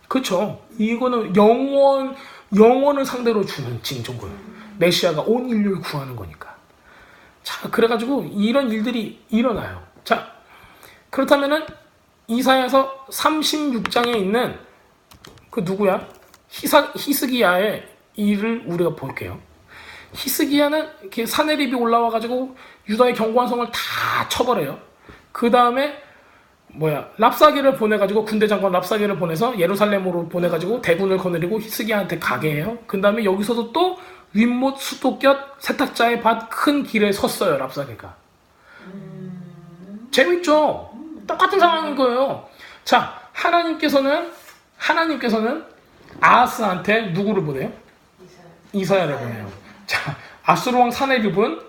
그렇죠? 이거는 영원을 상대로 주는 징조인 거예요. 메시아가 온 인류를 구하는 거니까. 자, 그래가지고 이런 일들이 일어나요. 자, 그렇다면은 이사야서 36장에 있는 그 누구야? 히스기야의 일을 우리가 볼게요. 히스기야는 이렇게 사내립이 올라와가지고 유다의 견고한 성을 다 쳐버려요. 그 다음에 랍사게를 보내가지고 군대 장관 랍사게를 보내서 예루살렘으로 보내가지고 대군을 거느리고 히스기야한테 가게 해요. 그 다음에 여기서도 또 윗못 수도곁 세탁자의 밭 큰 길에 섰어요. 랍사게가. 재밌죠? 똑같은 상황인 거예요. 자, 하나님께서는 아하스한테 누구를 보내요? 이사야를 보내요. 자, 아수르 왕 사네립은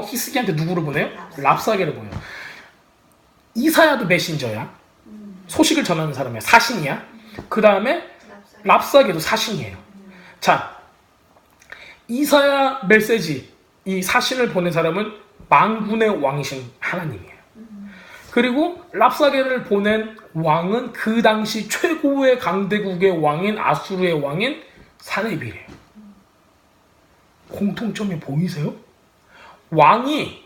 히스기야한테 누구를 보내요? 랍사게를 보내요. 이사야도 메신저야. 소식을 전하는 사람이야. 사신이야. 그 다음에 랍사게도 사신이에요. 자, 이사야 메시지, 이 사신을 보낸 사람은 만군의 왕이신 하나님이에요. 그리고 랍사게를 보낸 왕은 그 당시 최고의 강대국의 왕인 아수르의 왕인 사네비래요. 공통점이 보이세요? 왕이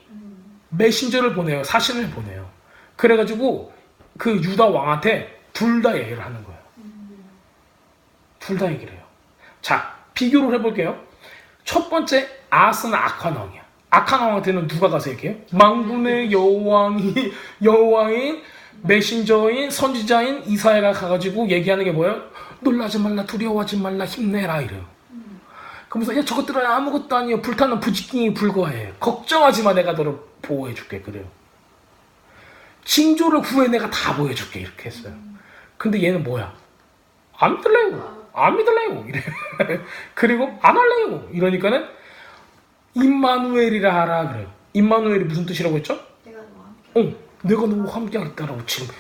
메신저를 보내요. 사신을 보내요. 그래가지고 그 유다 왕한테 둘 다 얘기를 하는 거예요. 둘 다 얘기를 해요. 자, 비교를 해볼게요. 첫 번째 아하스는 악한 왕이야. 악한 왕한테는 누가 가서 얘기해요? 만군의 여왕인 메신저인 선지자인 이사야가 가가지고 얘기하는 게 뭐예요? 놀라지 말라, 두려워하지 말라, 힘내라 이래요. 그러면서 야 저것들은 아무것도 아니에요. 불타는 부지킹이 불과해. 걱정하지 마, 내가 너를 보호해줄게. 그래요. 징조를 구해 내가 다 보여줄게. 이렇게 했어요. 근데 얘는 뭐야? 안 믿을래요. 이래. 그리고 안 할래요. 이러니까는 임마누엘이라 하라 그래요. 임마누엘이 무슨 뜻이라고 했죠? 내가 너와 함께. 내가 너무 함께 하겠다라고 지금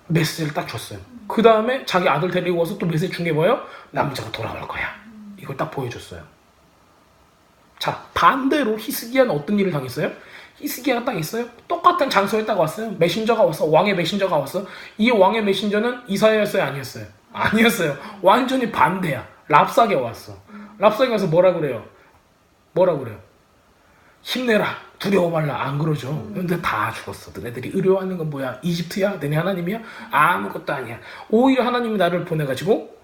메시지를 딱 줬어요. 그 다음에 자기 아들 데리고 와서 또 메시지 준 게 뭐예요? 남자가 돌아올 거야. 이걸 딱 보여줬어요. 자, 반대로 히스기야는 어떤 일을 당했어요? 히스기야가 딱 있어요. 똑같은 장소에 딱 왔어요. 메신저가 왔어. 왕의 메신저가 왔어. 이 왕의 메신저는 이사야였어요? 아니었어요? 아니었어요. 완전히 반대야. 랍사게 왔어. 랍사게 와서 뭐라 그래요? 힘내라. 두려워 말라. 안 그러죠. 근데 다 죽었어. 너네들이 의뢰하는 건 뭐야? 이집트야? 너네 하나님이야? 아무것도 아니야. 오히려 하나님이 나를 보내가지고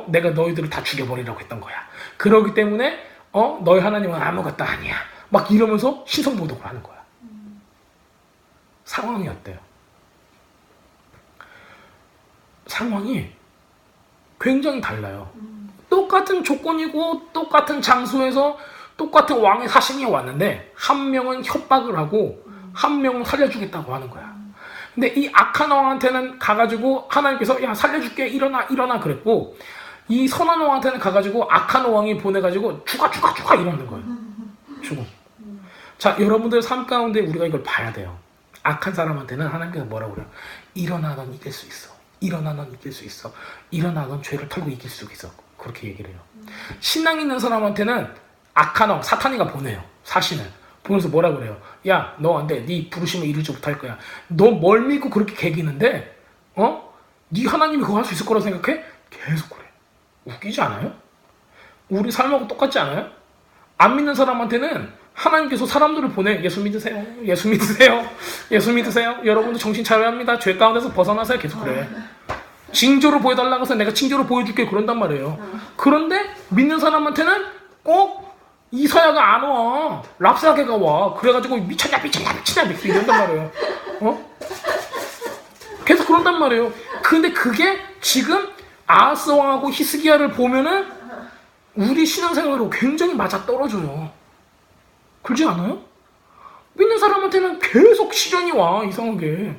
내가 너희들을 다 죽여버리라고 했던 거야. 그러기 때문에 너희 하나님은 아무것도 아니야. 막 이러면서 신성모독을 하는 거야. 상황이 어때요? 상황이 굉장히 달라요. 똑같은 조건이고 똑같은 장소에서 똑같은 왕의 사신이 왔는데 한 명은 협박을 하고 한 명은 살려주겠다고 하는 거야. 근데 이 악한 왕한테는 가가지고 하나님께서 야 살려줄게 일어나 그랬고 이 선한 왕한테는 가가지고 악한 왕이 보내가지고 죽어 이러는 거예요. 죽어. 자, 여러분들 삶 가운데 우리가 이걸 봐야 돼요. 악한 사람한테는 하나님께서 뭐라고 그래요? 일어나 넌 이길 수 있어. 일어나 넌 이길 수 있어. 일어나 넌 죄를 털고 이길 수 있어. 그렇게 얘기를 해요. 신앙 있는 사람한테는 악한 왕 사탄이가 보내요. 사신을. 보면서 뭐라 그래요? 야, 너 안 돼. 네 부르심을 이루지 못할 거야. 너 뭘 믿고 그렇게 개기는데 네 하나님이 그거 할 수 있을 거라고 생각해? 계속 그래. 웃기지 않아요? 우리 삶하고 똑같지 않아요? 안 믿는 사람한테는 하나님께서 사람들을 보내. 예수 믿으세요. 예수 믿으세요. 예수 믿으세요. 여러분도 정신 차려야 합니다. 죄 가운데서 벗어나세요. 계속 그래. 징조를 보여달라고 해서 내가 징조를 보여줄게. 그런단 말이에요. 그런데 믿는 사람한테는 꼭 이사야가 안 와. 랍사게가 와. 그래가지고 미쳤냐 이런단 말이에요. 계속 그런단 말이에요. 근데 그게 지금 아하스 왕하고 히스기야를 보면은 우리 신앙생활로 굉장히 맞아떨어져요. 그렇지 않아요? 믿는 사람한테는 계속 시련이 와. 이상하게.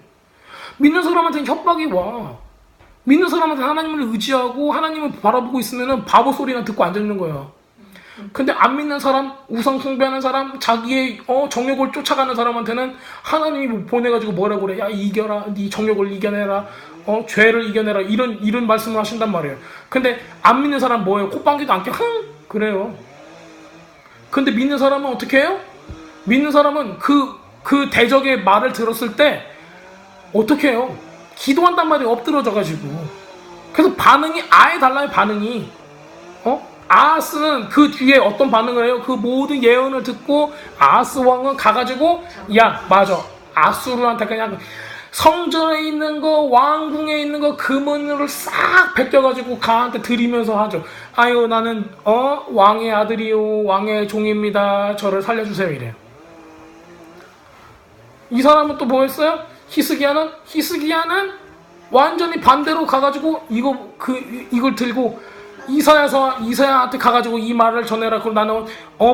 믿는 사람한테는 협박이 와. 믿는 사람한테 하나님을 의지하고 하나님을 바라보고 있으면은 바보 소리나 듣고 앉아있는 거야. 근데 안 믿는 사람, 우상 숭배하는 사람, 자기의 정욕을 쫓아가는 사람한테는 하나님이 보내가지고 뭐라고 그래? 야, 이겨라. 네 정욕을 이겨내라. 죄를 이겨내라. 이런 말씀을 하신단 말이에요. 근데 안 믿는 사람 뭐예요? 콧방귀도 안 껴. 그래요. 근데 믿는 사람은 어떻게 해요? 믿는 사람은 그 대적의 말을 들었을 때 어떻게 해요? 기도한단 말이에요. 엎드러져가지고. 그래서 반응이 아예 달라요. 반응이. 아하스는 그 뒤에 어떤 반응을 해요? 그 모든 예언을 듣고 아하스 왕은 가가지고 야 맞아. 아수르한테 그냥 성전에 있는 거 왕궁에 있는 거 금은으로 싹 벗겨가지고 가한테 드리면서 하죠. 아유 나는 왕의 아들이요 왕의 종입니다. 저를 살려주세요 이래요. 이 사람은 또 뭐 했어요? 히스기야는 완전히 반대로 가가지고 이걸 들고 이사야한테 가가지고 이 말을 전해라. 그럼 나는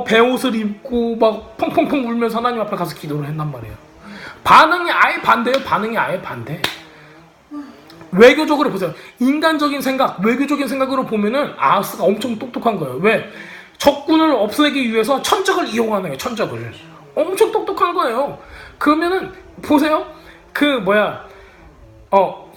배옷을 입고 막 펑펑펑 울면서 하나님 앞에 가서 기도를 했단 말이에요. 반응이 아예 반대예요. 반응이 아예 반대. 외교적으로 보세요. 인간적인 생각, 외교적인 생각으로 보면은 아하스가 엄청 똑똑한 거예요. 왜? 적군을 없애기 위해서 천적을 이용하는 거예요. 천적을. 엄청 똑똑한 거예요. 그러면은 보세요.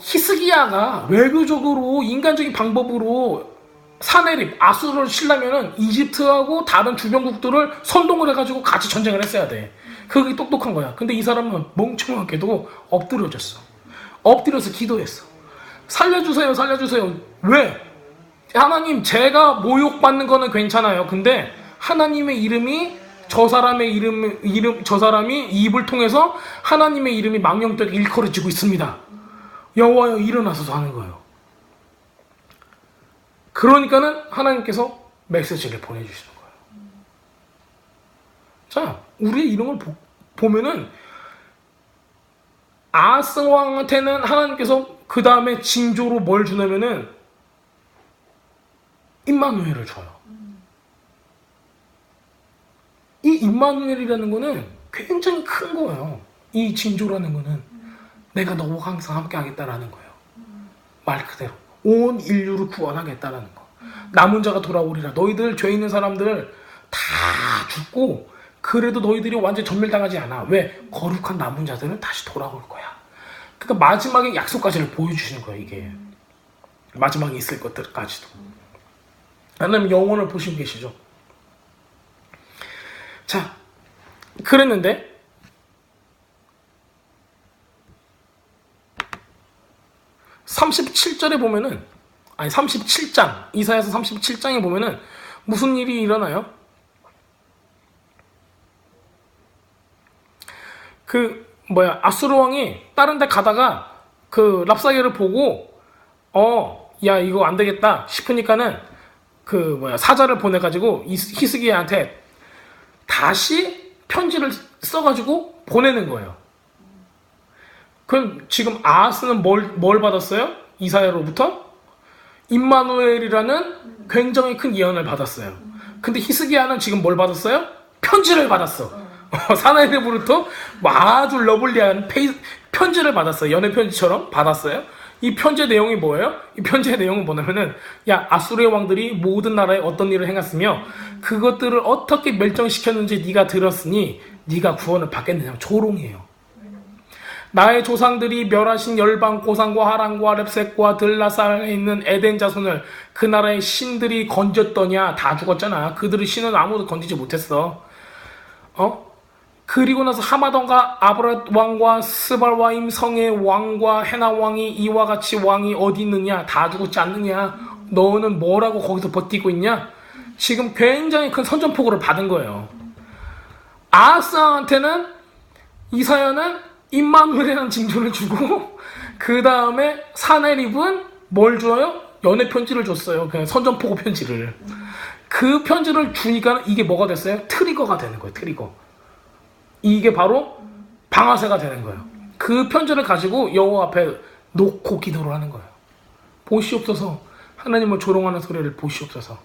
히스기야가 외교적으로 인간적인 방법으로 사내립, 아수르를 치려면은 이집트하고 다른 주변국들을 선동을 해가지고 같이 전쟁을 했어야 돼. 그게 똑똑한 거야. 근데 이 사람은 멍청하게도 엎드려졌어. 엎드려서 기도했어. 살려주세요, 살려주세요. 왜? 하나님, 제가 모욕받는 거는 괜찮아요. 근데 하나님의 이름이 저 사람이 입을 통해서 하나님의 이름이 망령되게 일컬어지고 있습니다. 여호와여, 일어나서 하는 거예요. 그러니까는 하나님께서 메시지를 보내주시는 거예요. 자, 우리의 이런 걸 보면은 아하스 왕한테는 하나님께서 그 다음에 징조로 뭘 주냐면은 임마누엘을 줘요. 이 임마누엘이라는 거는 굉장히 큰 거예요. 이 징조라는 거는 내가 너와 항상 함께 하겠다라는 거예요. 말 그대로 온 인류를 구원하겠다라는 거. 남은 자가 돌아오리라. 너희들 죄 있는 사람들 다 죽고 그래도 너희들이 완전 전멸당하지 않아. 왜? 거룩한 남은 자들은 다시 돌아올 거야. 그러니까 마지막에 약속까지를 보여주시는 거예요. 이게 마지막에 있을 것들까지도. 하나님 영혼을 보시고 계시죠. 자, 그랬는데 37절에 보면은, 아니 37장, 이사야서 37장에 보면은 무슨 일이 일어나요? 아수르 왕이 다른 데 가다가 그 랍사게를 보고 야 이거 안 되겠다 싶으니까는 사자를 보내가지고 히스기야한테 다시 편지를 써가지고 보내는 거예요. 그럼 지금 아하스는 뭘 받았어요? 이사야로부터? 임마누엘이라는 굉장히 큰 예언을 받았어요. 근데 히스기야는 지금 뭘 받았어요? 편지를 받았어. 사나이르부터 아주 러블리한 편지를 받았어요. 연애 편지처럼 받았어요. 이 편지의 내용이 뭐예요? 이 편지의 내용은 뭐냐면은, 야, 아수르의 왕들이 모든 나라에 어떤 일을 행했으며 그것들을 어떻게 멸종시켰는지 네가 들었으니 네가 구원을 받겠느냐. 조롱이에요. 나의 조상들이 멸하신 열방 고산과 하란과 렙색과 들라살에 있는 에덴 자손을 그 나라의 신들이 건졌더냐. 다 죽었잖아. 그들의 신은 아무도 건지지 못했어. 그리고 나서 하마돈과 아브랏 왕과 스발와임 성의 왕과 헤나 왕이 이와 같이 왕이 어디 있느냐? 다 죽었지 않느냐? 너는 뭐라고 거기서 버티고 있냐? 지금 굉장히 큰 선전포고를 받은 거예요. 아하스한테는 이사야는 임마누엘이라는 징조를 주고 그 다음에 사내립은 뭘 줘요? 연애 편지를 줬어요. 그냥 선전포고 편지를. 그 편지를 주니까 이게 뭐가 됐어요? 트리거가 되는 거예요. 트리거. 이게 바로 방아쇠가 되는 거예요. 그 편지를 가지고 여호와 앞에 놓고 기도를 하는 거예요. 보시옵소서. 하나님을 조롱하는 소리를 보시옵소서.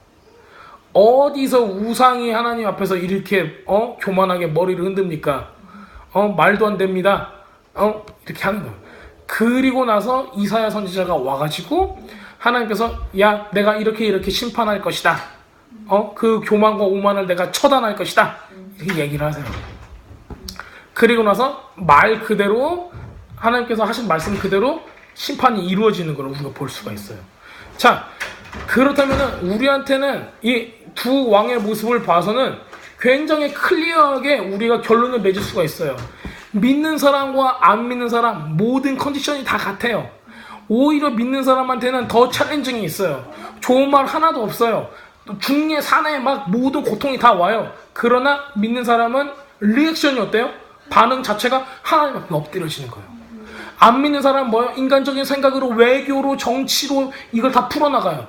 어디서 우상이 하나님 앞에서 이렇게 교만하게 머리를 흔듭니까? 말도 안 됩니다. 이렇게 하는 거예요. 그리고 나서 이사야 선지자가 와가지고 하나님께서 야, 내가 이렇게 심판할 것이다. 그 교만과 오만을 내가 처단할 것이다. 이렇게 얘기를 하세요. 그리고 나서 말 그대로 하나님께서 하신 말씀 그대로 심판이 이루어지는 걸 우리가 볼 수가 있어요. 자, 그렇다면 우리한테는 이 두 왕의 모습을 봐서는 굉장히 클리어하게 우리가 결론을 맺을 수가 있어요. 믿는 사람과 안 믿는 사람 모든 컨디션이 다 같아요. 오히려 믿는 사람한테는 더 챌린징이 있어요. 좋은 말 하나도 없어요. 중에 산에 막 모든 고통이 다 와요. 그러나 믿는 사람은 리액션이 어때요? 반응 자체가 하나님 앞에 엎드려지는 거예요. 안 믿는 사람은 뭐예요? 인간적인 생각으로, 외교로, 정치로 이걸 다 풀어나가요.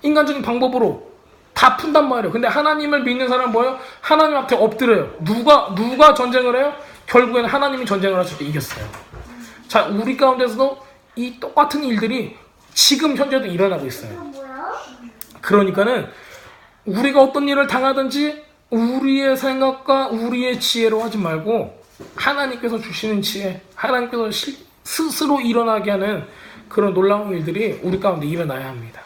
인간적인 방법으로 다 푼단 말이에요. 근데 하나님을 믿는 사람은 뭐예요? 하나님 앞에 엎드려요. 누가 전쟁을 해요? 결국에는 하나님이 전쟁을 하실 때 이겼어요. 자, 우리 가운데서도 이 똑같은 일들이 지금 현재도 일어나고 있어요. 그러니까는 우리가 어떤 일을 당하든지 우리의 생각과 우리의 지혜로 하지 말고 하나님께서 주시는 지혜, 하나님께서 스스로 일어나게 하는 그런 놀라운 일들이 우리 가운데 일어나야 합니다.